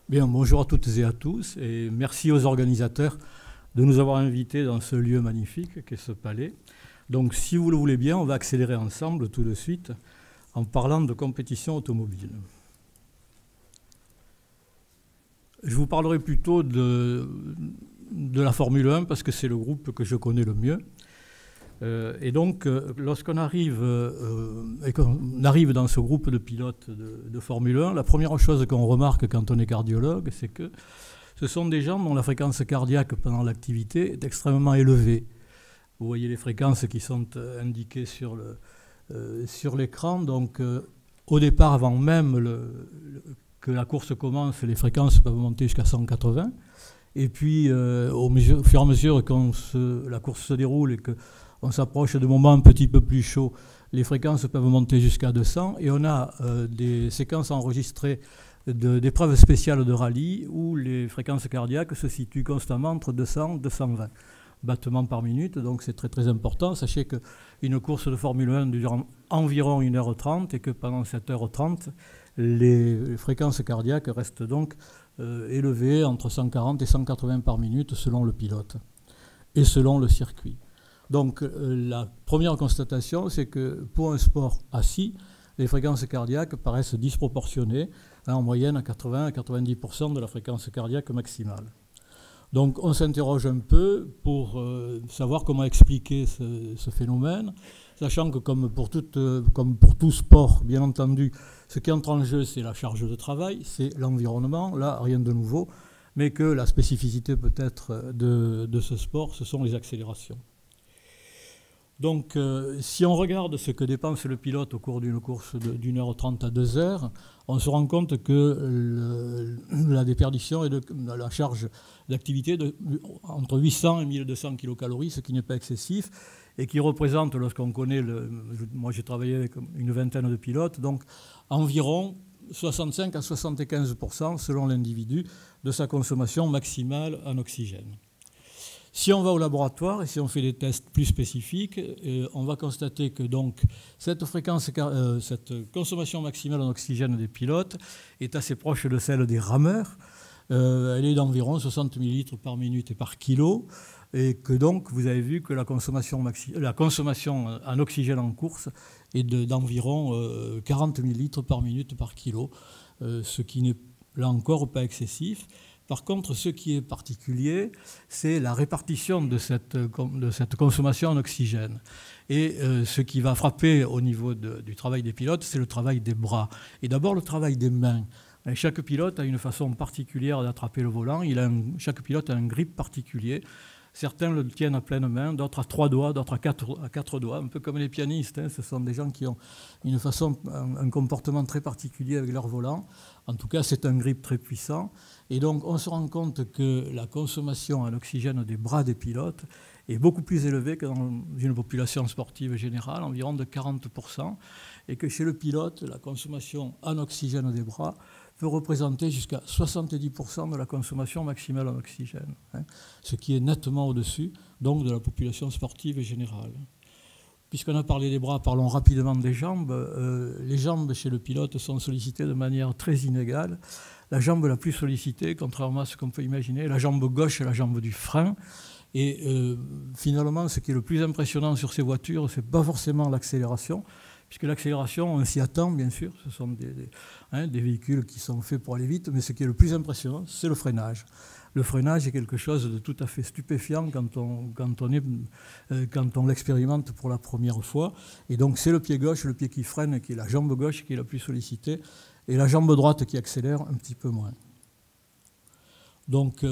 Bien, bonjour à toutes et à tous, et merci aux organisateurs de nous avoir invités dans ce lieu magnifique qu'est ce palais. Donc, si vous le voulez bien, on va accélérer ensemble tout de suite en parlant de compétition automobile. Je vous parlerai plutôt de la Formule 1 parce que c'est le groupe que je connais le mieux. Et donc, lorsqu'on arrive, dans ce groupe de pilotes de Formule 1, la première chose qu'on remarque quand on est cardiologue, c'est que ce sont des gens dont la fréquence cardiaque pendant l'activité est extrêmement élevée. Vous voyez les fréquences qui sont indiquées sur l'écran. Donc, au départ, avant même que la course commence, les fréquences peuvent monter jusqu'à 180. Et puis, au fur et à mesure que la course se déroule et qu'on s'approche de moments un petit peu plus chauds, les fréquences peuvent monter jusqu'à 200. Et on a des séquences enregistrées d'épreuves spéciales de rallye où les fréquences cardiaques se situent constamment entre 200 et 220 battements par minute. Donc c'est très très important. Sachez qu'une course de Formule 1 dure environ 1h30 et que pendant cette heure 30, les fréquences cardiaques restent donc élevées entre 140 et 180 par minute selon le pilote et selon le circuit. Donc la première constatation, c'est que pour un sport assis, les fréquences cardiaques paraissent disproportionnées, en moyenne à 80 à 90% de la fréquence cardiaque maximale. Donc on s'interroge un peu pour savoir comment expliquer ce phénomène, sachant que comme pour tout sport, bien entendu, ce qui entre en jeu, c'est la charge de travail, c'est l'environnement, là, rien de nouveau, mais que la spécificité peut-être de ce sport, ce sont les accélérations. Donc, si on regarde ce que dépense le pilote au cours d'une course d'1h30 à 2h, on se rend compte que la déperdition est de la charge d'activité entre 800 et 1200 kcal, ce qui n'est pas excessif, et qui représente, lorsqu'on connaît, moi j'ai travaillé avec une vingtaine de pilotes, donc environ 65 à 75% selon l'individu de sa consommation maximale en oxygène. Si on va au laboratoire et si on fait des tests plus spécifiques, on va constater que donc cette consommation maximale en oxygène des pilotes est assez proche de celle des rameurs. Elle est d'environ 60 ml par minute et par kilo, et que donc vous avez vu que la consommation en oxygène en course est d'environ 40 ml par minute par kilo, ce qui n'est là encore pas excessif. Par contre, ce qui est particulier, c'est la répartition de cette consommation en oxygène. Et ce qui va frapper au niveau du travail des pilotes, c'est le travail des bras. Et d'abord, le travail des mains. Chaque pilote a une façon particulière d'attraper le volant. Chaque pilote a un grip particulier. Certains le tiennent à pleine main, d'autres à 3 doigts, d'autres à 4 doigts, un peu comme les pianistes. Ce sont des gens qui ont un comportement très particulier avec leur volant. En tout cas, c'est un grip très puissant. Et donc, on se rend compte que la consommation en oxygène des bras des pilotes est beaucoup plus élevée que dans une population sportive générale, environ de 40%, et que chez le pilote, la consommation en oxygène des bras peut représenter jusqu'à 70% de la consommation maximale en oxygène, ce qui est nettement au-dessus donc de la population sportive générale. Puisqu'on a parlé des bras, parlons rapidement des jambes. Les jambes chez le pilote sont sollicitées de manière très inégale. La jambe la plus sollicitée, contrairement à ce qu'on peut imaginer, est la jambe gauche et la jambe du frein. Et finalement, ce qui est le plus impressionnant sur ces voitures, ce n'est pas forcément l'accélération, puisque l'accélération, on s'y attend, bien sûr, ce sont des véhicules qui sont faits pour aller vite, mais ce qui est le plus impressionnant, c'est le freinage. Le freinage est quelque chose de tout à fait stupéfiant quand on l'expérimente pour la première fois. Et donc, c'est le pied gauche, le pied qui freine, qui est la jambe gauche qui est la plus sollicitée, et la jambe droite qui accélère un petit peu moins. Donc,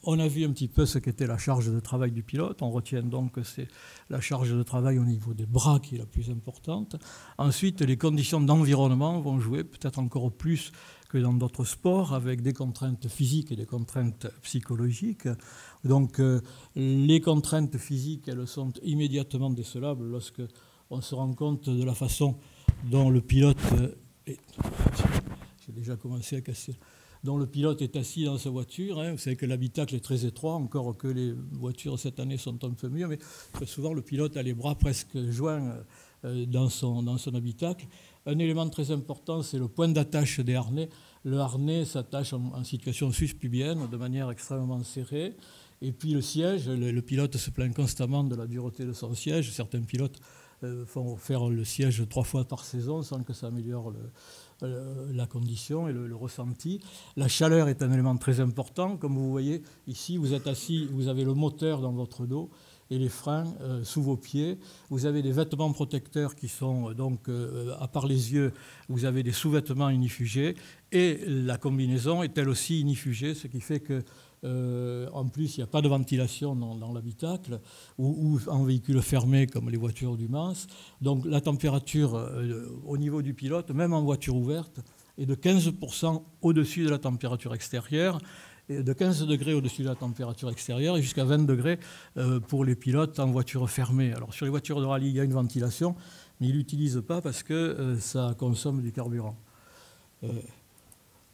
on a vu un petit peu ce qu'était la charge de travail du pilote. On retient donc que c'est la charge de travail au niveau des bras qui est la plus importante. Ensuite, les conditions d'environnement vont jouer peut-être encore plus que dans d'autres sports, avec des contraintes physiques et des contraintes psychologiques. Donc, les contraintes physiques, elles sont immédiatement décelables lorsque on se rend compte de la façon dont le pilote... J'ai déjà commencé à casser... dont le pilote est assis dans sa voiture. Vous savez que l'habitacle est très étroit, encore que les voitures cette année sont un peu mieux, mais très souvent le pilote a les bras presque joints dans son habitacle. Un élément très important, c'est le point d'attache des harnais. le harnais s'attache en situation sus-pubienne de manière extrêmement serrée. Et puis le siège, le pilote se plaint constamment de la dureté de son siège. Certains pilotes font faire le siège 3 fois par saison sans que ça améliore la condition et le ressenti. La chaleur est un élément très important. Comme vous voyez, ici, vous êtes assis, vous avez le moteur dans votre dos et les freins sous vos pieds. Vous avez des vêtements protecteurs qui sont donc, à part les yeux, vous avez des sous-vêtements inifugés. Et la combinaison est elle aussi inifugée, ce qui fait que en plus, il n'y a pas de ventilation dans l'habitacle ou en véhicule fermé comme les voitures du Mans. Donc la température au niveau du pilote, même en voiture ouverte, est de 15% au-dessus de la température extérieure, et de 15 degrés au-dessus de la température extérieure et jusqu'à 20 degrés pour les pilotes en voiture fermée. Alors sur les voitures de rallye, il y a une ventilation, mais ils ne l'utilisent pas parce que ça consomme du carburant.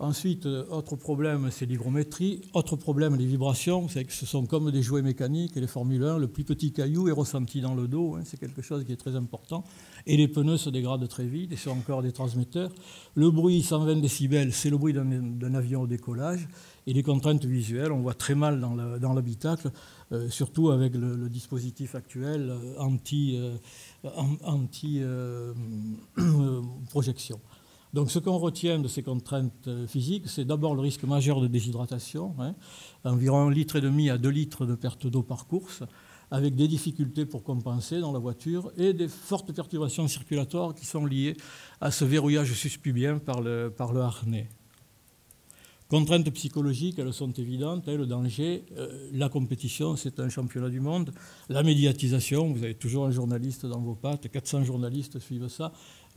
Ensuite, autre problème, c'est l'hygrométrie. Autre problème, les vibrations. C'est que ce sont comme des jouets mécaniques. Et les Formule 1, le plus petit caillou est ressenti dans le dos. C'est quelque chose qui est très important. Et les pneus se dégradent très vite et sont encore des transmetteurs. Le bruit, 120 décibels, c'est le bruit d'un avion au décollage. Et les contraintes visuelles, on voit très mal dans l'habitacle, surtout avec le dispositif actuel anti-projection. Donc ce qu'on retient de ces contraintes physiques, c'est d'abord le risque majeur de déshydratation, environ 1,5 litre à 2 litres de perte d'eau par course, avec des difficultés pour compenser dans la voiture et des fortes perturbations circulatoires qui sont liées à ce verrouillage suspubien par le harnais. Contraintes psychologiques, elles sont évidentes, le danger, la compétition, c'est un championnat du monde, la médiatisation, vous avez toujours un journaliste dans vos pattes, 400 journalistes suivent ça,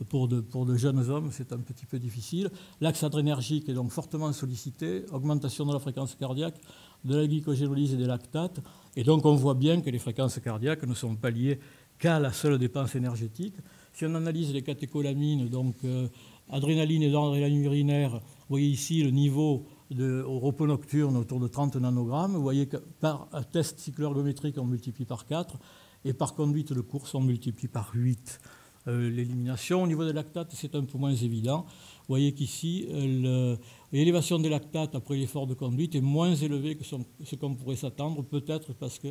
pour de jeunes hommes, c'est un petit peu difficile. L'axe adrénergique est donc fortement sollicité, augmentation de la fréquence cardiaque, de la glycogénolyse et des lactates, et donc on voit bien que les fréquences cardiaques ne sont pas liées qu'à la seule dépense énergétique. Si on analyse les catécholamines, donc adrénaline et noradrénaline urinaire, vous voyez ici le niveau au repos nocturne autour de 30 nanogrammes. Vous voyez que par test cycloergométrique, on multiplie par 4 et par conduite de course, on multiplie par 8. L'élimination. Au niveau des lactates, c'est un peu moins évident. Vous voyez qu'ici, l'élévation des lactates après l'effort de conduite est moins élevée que ce qu'on pourrait s'attendre, peut-être parce que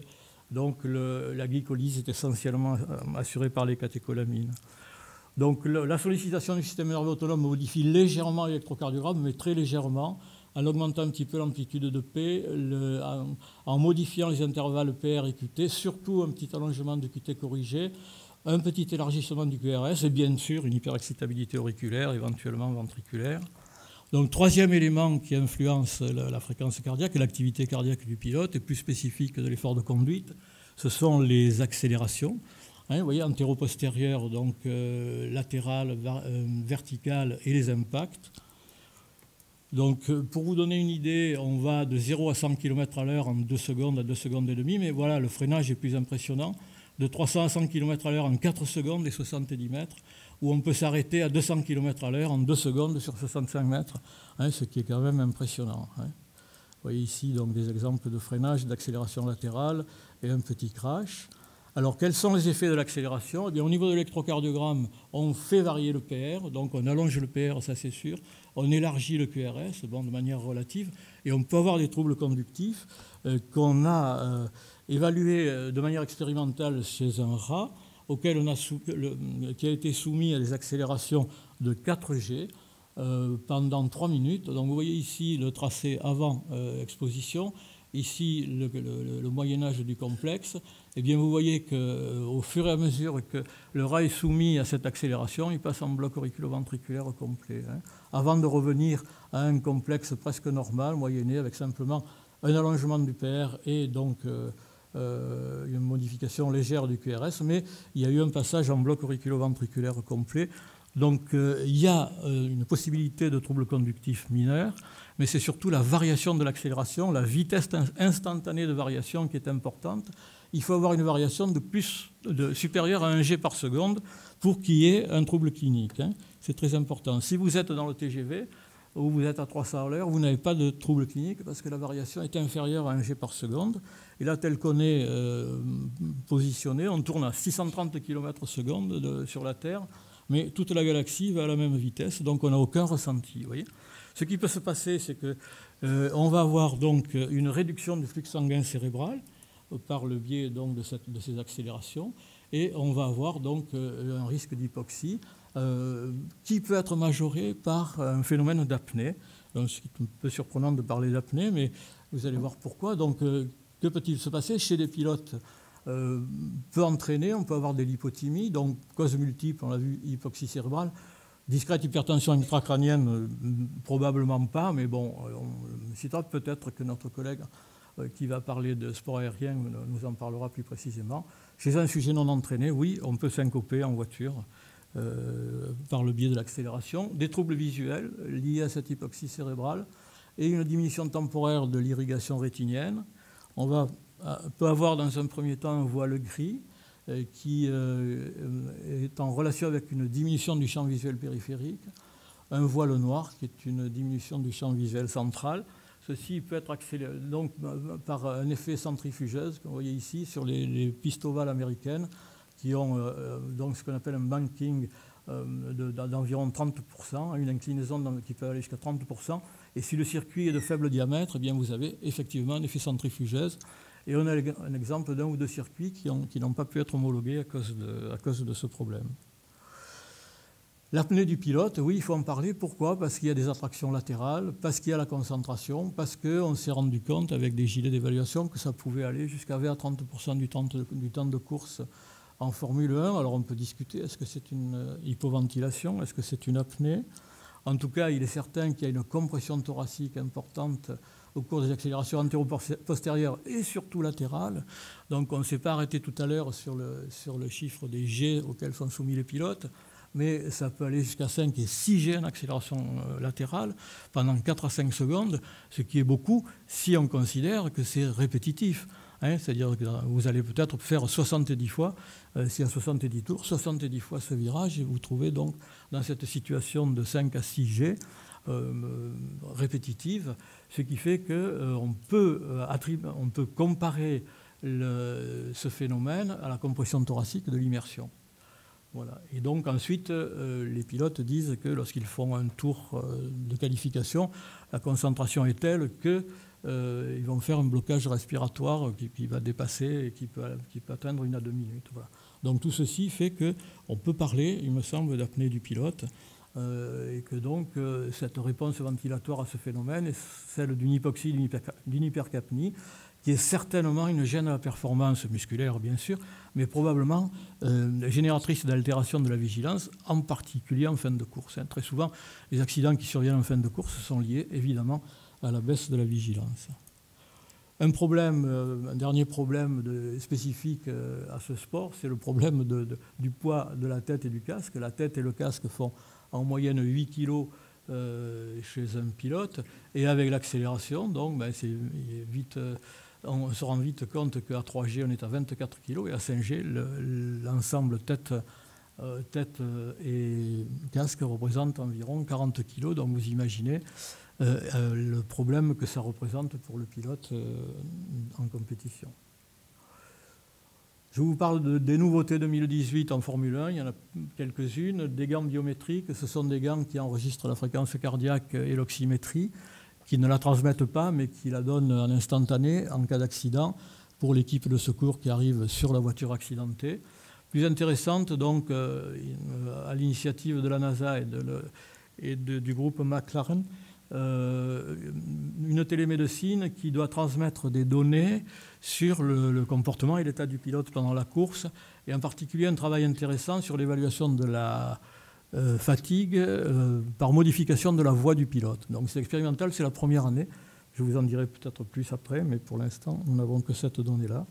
donc, la glycolyse est essentiellement assurée par les catécholamines. Donc la sollicitation du système nerveux autonome modifie légèrement l'électrocardiogramme, mais très légèrement, en augmentant un petit peu l'amplitude de P, en modifiant les intervalles PR et QT, surtout un petit allongement de QT corrigé, un petit élargissement du QRS et bien sûr une hyperexcitabilité auriculaire, éventuellement ventriculaire. Donc troisième élément qui influence la fréquence cardiaque et l'activité cardiaque du pilote, et plus spécifique de l'effort de conduite, ce sont les accélérations. Vous voyez, antéro-postérieure, donc latérale, verticale et les impacts. Donc pour vous donner une idée, on va de 0 à 100 km à l'heure en 2 secondes à 2 secondes et demie, mais voilà, le freinage est plus impressionnant. De 300 à 100 km à l'heure en 4 secondes et 70 mètres, où on peut s'arrêter à 200 km à l'heure en 2 secondes sur 65 mètres, ce qui est quand même impressionnant. Vous voyez ici donc des exemples de freinage, d'accélération latérale et un petit crash. Alors quels sont les effets de l'accélération? Eh bien, au niveau de l'électrocardiogramme, on fait varier le PR, donc on allonge le PR, ça c'est sûr, on élargit le QRS de manière relative, et on peut avoir des troubles conductifs qu'on a évalués de manière expérimentale chez un rat, auquel qui a été soumis à des accélérations de 4G pendant 3 minutes. Donc vous voyez ici le tracé avant exposition, ici le Moyen-Âge du complexe. Eh bien vous voyez qu'au fur et à mesure que le rat est soumis à cette accélération, il passe en bloc auriculo-ventriculaire complet, avant de revenir à un complexe presque normal, moyenné, avec simplement un allongement du PR et donc une modification légère du QRS, mais il y a eu un passage en bloc auriculo-ventriculaire complet. Donc il y a une possibilité de troubles conductifs mineurs, mais c'est surtout la variation de l'accélération, la vitesse instantanée de variation qui est importante. Il faut avoir une variation supérieure à 1 G par seconde pour qu'il y ait un trouble clinique. C'est très important. Si vous êtes dans le TGV ou vous êtes à 300 à l'heure, vous n'avez pas de trouble clinique parce que la variation est inférieure à 1 G par seconde. Et là, tel qu'on est positionné, on tourne à 630 km/s sur la Terre, mais toute la galaxie va à la même vitesse, donc on n'a aucun ressenti. Vous voyez ? Ce qui peut se passer, c'est qu'on va avoir donc une réduction du flux sanguin cérébral par le biais donc de ces accélérations, et on va avoir donc un risque d'hypoxie qui peut être majoré par un phénomène d'apnée. C'est un peu surprenant de parler d'apnée, mais vous allez voir pourquoi. Donc, que peut-il se passer chez les pilotes? Peut entraîner, on peut avoir des lipothymies, donc cause multiple, on l'a vu, hypoxie cérébrale. Discrète hypertension intracrânienne, probablement pas, mais bon, on citera peut-être que notre collègue qui va parler de sport aérien nous en parlera plus précisément. Chez un sujet non entraîné, oui, on peut syncoper en voiture par le biais de l'accélération. Des troubles visuels liés à cette hypoxie cérébrale et une diminution temporaire de l'irrigation rétinienne. On peut avoir dans un premier temps un voile gris qui est en relation avec une diminution du champ visuel périphérique, un voile noir qui est une diminution du champ visuel central. Ceci peut être accéléré donc, par un effet centrifugeuse, comme vous voyez ici, sur les pistes ovales américaines, qui ont donc ce qu'on appelle un banking d'environ 30%, une inclinaison qui peut aller jusqu'à 30%. Et si le circuit est de faible diamètre, eh bien vous avez effectivement un effet centrifugeuse. Et on a un exemple d'un ou deux circuits qui n'ont pas pu être homologués à cause de ce problème. L'apnée du pilote, oui, il faut en parler. Pourquoi? Parce qu'il y a des attractions latérales, parce qu'il y a la concentration, parce qu'on s'est rendu compte avec des gilets d'évaluation que ça pouvait aller jusqu'à 20 à 30% du temps de course en Formule 1. Alors on peut discuter, est-ce que c'est une hypoventilation, est-ce que c'est une apnée? En tout cas, il est certain qu'il y a une compression thoracique importante au cours des accélérations antéro-postérieures et surtout latérales. Donc on ne s'est pas arrêté tout à l'heure sur le chiffre des G auxquels sont soumis les pilotes, mais ça peut aller jusqu'à 5 et 6 G en accélération latérale pendant 4 à 5 secondes, ce qui est beaucoup si on considère que c'est répétitif. C'est-à-dire que vous allez peut-être faire 70 fois, s'il y a 70 tours, 70 fois ce virage, et vous trouvez donc dans cette situation de 5 à 6 G répétitive, ce qui fait qu'on peut comparer ce phénomène à la compression thoracique de l'immersion. Voilà. Et donc ensuite, les pilotes disent que lorsqu'ils font un tour de qualification, la concentration est telle qu'ils vont faire un blocage respiratoire qui va dépasser et qui peut atteindre 1 à 2 minutes. Voilà. Donc tout ceci fait qu'on peut parler, il me semble, d'apnée du pilote et que donc cette réponse ventilatoire à ce phénomène est celle d'une hypoxie, d'une hypercapnie, qui est certainement une gêne à la performance musculaire, bien sûr, mais probablement génératrice d'altération de la vigilance, en particulier en fin de course. Très souvent, les accidents qui surviennent en fin de course sont liés, évidemment, à la baisse de la vigilance. Un dernier problème spécifique à ce sport, c'est le problème du poids de la tête et du casque. La tête et le casque font en moyenne 8 kg chez un pilote, et avec l'accélération, donc, on se rend vite compte qu'à 3G, on est à 24 kg, et à 5G, l'ensemble tête et casque représente environ 40 kg. Donc vous imaginez le problème que ça représente pour le pilote en compétition. Je vous parle des nouveautés 2018 en Formule 1, il y en a quelques-unes. Des gants biométriques, ce sont des gants qui enregistrent la fréquence cardiaque et l'oxymétrie, qui ne la transmettent pas, mais qui la donnent en instantané en cas d'accident pour l'équipe de secours qui arrive sur la voiture accidentée. Plus intéressante, donc, à l'initiative de la NASA et du groupe McLaren, une télémédecine qui doit transmettre des données sur le comportement et l'état du pilote pendant la course, et en particulier un travail intéressant sur l'évaluation de la fatigue par modification de la voix du pilote. Donc c'est expérimental, c'est la première année. Je vous en dirai peut-être plus après, mais pour l'instant, nous n'avons que cette donnée-là.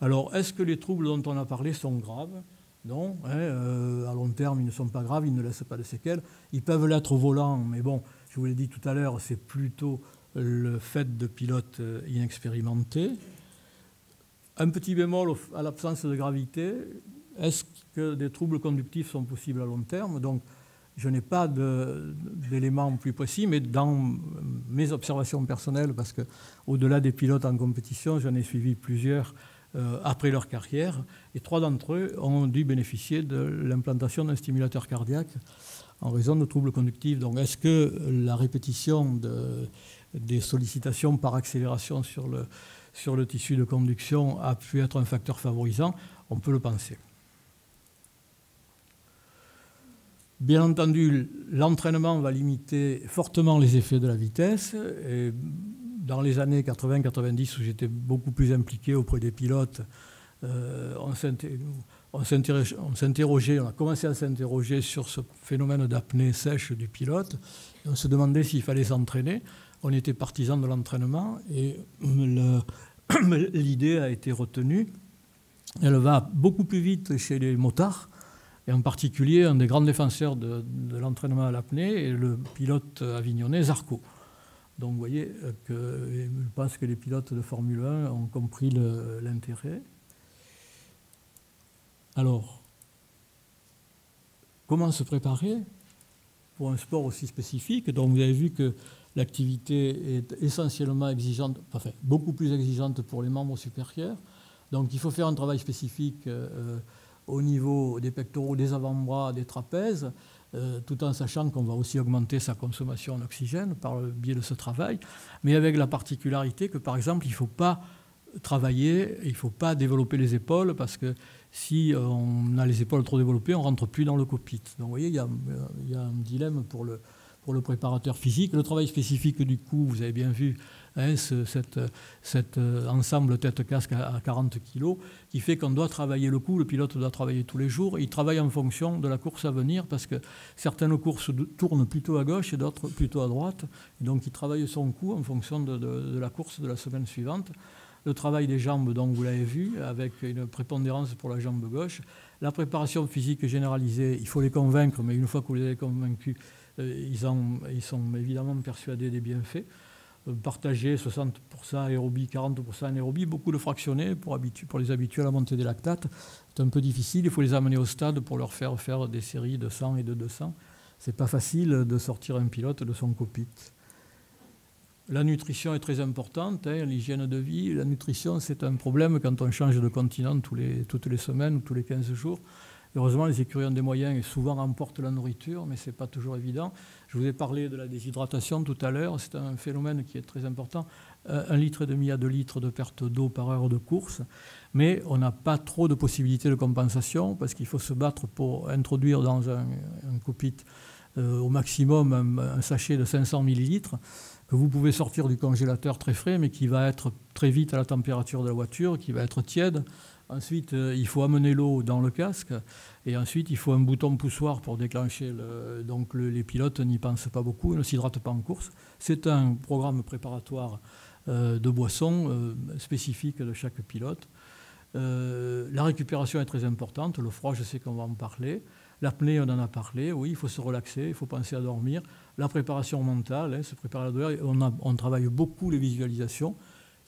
Alors, est-ce que les troubles dont on a parlé sont graves? Non, à long terme, ils ne sont pas graves, ils ne laissent pas de séquelles. Ils peuvent l'être au volant, mais bon, je vous l'ai dit tout à l'heure, c'est plutôt le fait de pilotes inexpérimentés. Un petit bémol à l'absence de gravité. Est-ce que des troubles conductifs sont possibles à long terme? Donc, je n'ai pas d'éléments plus précis, mais dans mes observations personnelles, parce qu'au-delà des pilotes en compétition, j'en ai suivi plusieurs après leur carrière, et 3 d'entre eux ont dû bénéficier de l'implantation d'un stimulateur cardiaque en raison de troubles conductifs. Donc est-ce que la répétition des sollicitations par accélération sur le tissu de conduction a pu être un facteur favorisant? On peut le penser. Bien entendu, l'entraînement va limiter fortement les effets de la vitesse. Et dans les années 80-90, où j'étais beaucoup plus impliqué auprès des pilotes, on a commencé à s'interroger sur ce phénomène d'apnée sèche du pilote. Et on se demandait s'il fallait s'entraîner. On était partisans de l'entraînement et l'idée a été retenue. Elle va beaucoup plus vite chez les motards. Et en particulier, un des grands défenseurs de l'entraînement à l'apnée est le pilote avignonnais Zarco. Donc vous voyez que je pense que les pilotes de Formule 1 ont compris l'intérêt. Alors, comment se préparer pour un sport aussi spécifique? Donc vous avez vu que l'activité est essentiellement exigeante, enfin beaucoup plus exigeante pour les membres supérieurs. Donc il faut faire un travail spécifique au niveau des pectoraux, des avant-bras, des trapèzes, tout en sachant qu'on va aussi augmenter sa consommation en oxygène par le biais de ce travail, mais avec la particularité que, par exemple, il ne faut pas travailler, il ne faut pas développer les épaules, parce que si on a les épaules trop développées, on ne rentre plus dans le cockpit. Donc vous voyez, il y a un dilemme pour le préparateur physique. Le travail spécifique du cou, vous avez bien vu, hein, cet ensemble tête-casque à 40 kg, qui fait qu'on doit travailler le cou, le pilote doit travailler tous les jours. Il travaille en fonction de la course à venir, parce que certaines courses tournent plutôt à gauche et d'autres plutôt à droite. Et donc il travaille son cou en fonction de la course de la semaine suivante. Le travail des jambes, donc vous l'avez vu, avec une prépondérance pour la jambe gauche. La préparation physique généralisée, il faut les convaincre, mais une fois que vous les avez convaincus, ils sont évidemment persuadés des bienfaits. Partager 60% aérobie, 40% anaérobie, beaucoup de fractionnés pour les habituer à la montée des lactates. C'est un peu difficile, il faut les amener au stade pour leur faire des séries de 100 et de 200. C'est pas facile de sortir un pilote de son cockpit. La nutrition est très importante, hein, l'hygiène de vie. La nutrition, c'est un problème quand on change de continent toutes les semaines ou tous les 15 jours. Heureusement, les écuries ont des moyens et souvent emportent la nourriture, mais ce n'est pas toujours évident. Je vous ai parlé de la déshydratation tout à l'heure. C'est un phénomène qui est très important. 1,5 litre à 2 litres de perte d'eau par heure de course. Mais on n'a pas trop de possibilités de compensation parce qu'il faut se battre pour introduire dans un cockpit au maximum un sachet de 500 millilitres que vous pouvez sortir du congélateur très frais, mais qui va être très vite à la température de la voiture, qui va être tiède. Ensuite, il faut amener l'eau dans le casque. Et ensuite, il faut un bouton poussoir pour déclencher. Donc les pilotes n'y pensent pas beaucoup, ne s'hydratent pas en course. C'est un programme préparatoire de boissons spécifique de chaque pilote. La récupération est très importante. Le froid, je sais qu'on va en parler. L'apnée, on en a parlé. Oui, il faut se relaxer, il faut penser à dormir. La préparation mentale, se préparer à dormir. On travaille beaucoup les visualisations.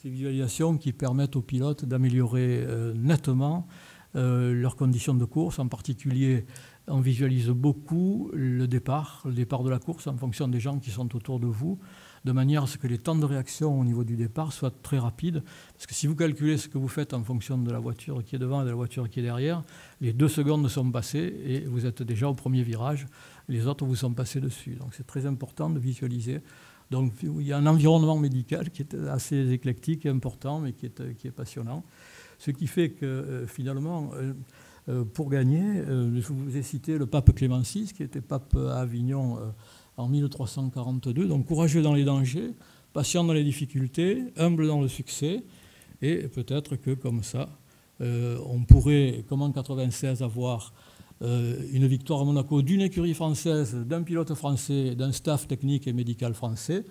Ces visualisations qui permettent aux pilotes d'améliorer nettement leurs conditions de course. En particulier, on visualise beaucoup le départ de la course en fonction des gens qui sont autour de vous, de manière à ce que les temps de réaction au niveau du départ soient très rapides. Parce que si vous calculez ce que vous faites en fonction de la voiture qui est devant et de la voiture qui est derrière, les 2 secondes sont passées et vous êtes déjà au premier virage. Les autres vous sont passés dessus. Donc c'est très important de visualiser. Donc il y a un environnement médical qui est assez éclectique et important, mais qui est passionnant. Ce qui fait que finalement, pour gagner, je vous ai cité le pape Clément VI, qui était pape à Avignon en 1342. Donc courageux dans les dangers, patient dans les difficultés, humble dans le succès. Et peut-être que comme ça, on pourrait, comme en 1996, avoir une victoire à Monaco d'une écurie française, d'un pilote français, d'un staff technique et médical français,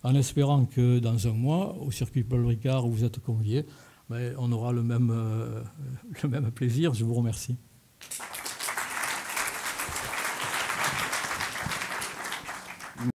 en espérant que dans un mois, au circuit Paul Ricard où vous êtes conviés, on aura le même plaisir. Je vous remercie.